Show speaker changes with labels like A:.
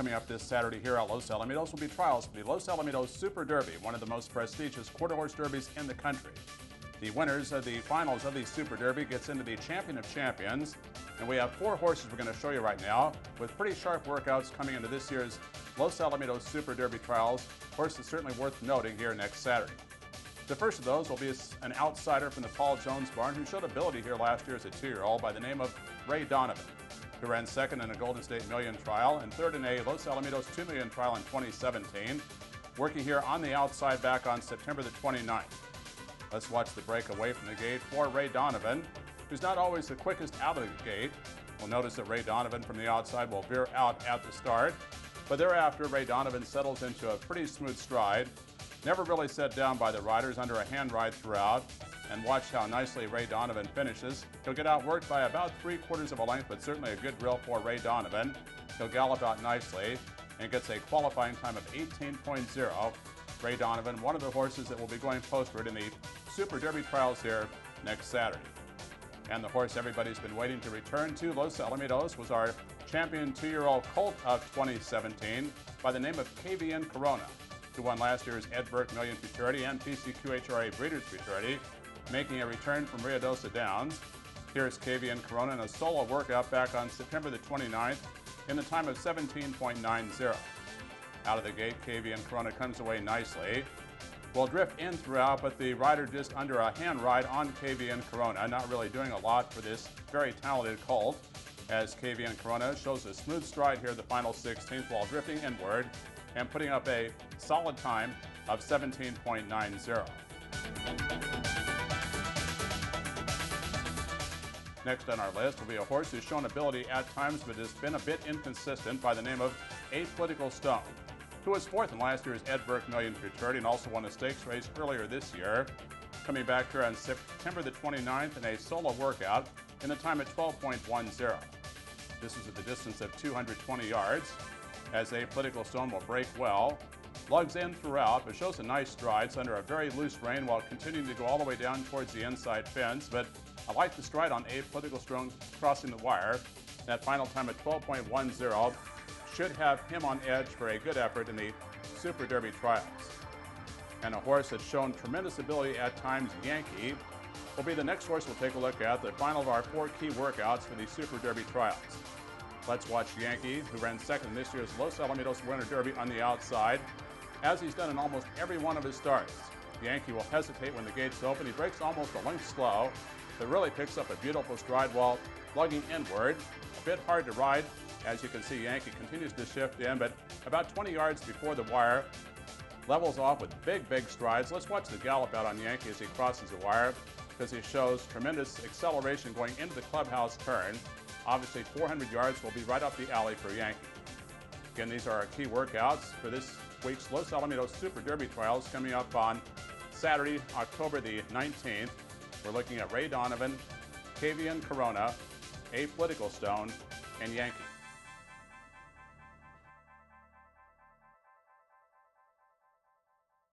A: coming up this Saturday here at Los Alamitos will be trials for the Los Alamitos Super Derby, one of the most prestigious quarter horse derbies in the country. The winners of the finals of the Super Derby gets into the Champion of Champions, and we have 4 horses we're going to show you right now with pretty sharp workouts coming into this year's Los Alamitos Super Derby trials. Horses certainly worth noting here next Saturday. The first of those will be an outsider from the Paul Jones barn who showed ability here last year as a 2-year-old by the name of Ray Donovan, who ran second in a Golden State Million trial and third in a Los Alamitos 2 Million trial in 2017, working here on the outside back on September the 29th. Let's watch the break away from the gate for Ray Donovan, who's not always the quickest out of the gate. We'll notice that Ray Donovan from the outside will veer out at the start, but thereafter Ray Donovan settles into a pretty smooth stride, never really set down by the riders, under a hand ride throughout. And watch how nicely Ray Donovan finishes. He'll get outworked by about 3/4 of a length, but certainly a good drill for Ray Donovan. He'll gallop out nicely and gets a qualifying time of 18.0. Ray Donovan, one of the horses that will be going postward in the Super Derby trials here next Saturday. And the horse everybody's been waiting to return to Los Alamitos was our champion 2-year-old colt of 2017 by the name of KVN Corona, who won last year's Ed Burgart Million Futurity and PCQHRA Breeders' Futurity, making a return from Ruidoso Downs. Here's KVN Corona in a solo workout back on September the 29th in the time of 17.90. Out of the gate, KVN Corona comes away nicely. Will drift in throughout, but the rider just under a hand ride on KVN Corona, not really doing a lot for this very talented colt, as KVN Corona shows a smooth stride here the final 16th while drifting inward and putting up a solid time of 17.90. Next on our list will be a horse who's shown ability at times but has been a bit inconsistent by the name of Apolitical Stone, who was 4th in last year's Ed Burgart Million Futurity and also won a stakes race earlier this year, coming back here on September the 29th in a solo workout in the time at 12.10. This is at the distance of 220 yards, as Apolitical Stone will break well, lugs in throughout, but shows a nice strides under a very loose rein while continuing to go all the way down towards the inside fence. But I like the stride on Apolitical Stone crossing the wire. That final time at 12.10 should have him on edge for a good effort in the Super Derby trials. And a horse that's shown tremendous ability at times, Yankee, will be the next horse we'll take a look at, the final of our 4 key workouts for the Super Derby trials. Let's watch Yankee, who ran second in this year's Los Alamitos Winter Derby on the outside, as he's done in almost every one of his starts. Yankee will hesitate when the gates open. He breaks almost a length slow, but really picks up a beautiful stride while lugging inward. A bit hard to ride. As you can see, Yankee continues to shift in, but about 20 yards before the wire, levels off with big strides. Let's watch the gallop out on Yankee as he crosses the wire, because he shows tremendous acceleration going into the clubhouse turn. Obviously, 400 yards will be right up the alley for Yankee. Again, these are our key workouts for this week's Los Alamitos Super Derby trials coming up on Saturday, October the 19th. We're looking at Ray Donovan, KVN Corona, Apolitical Stone, and Yankee.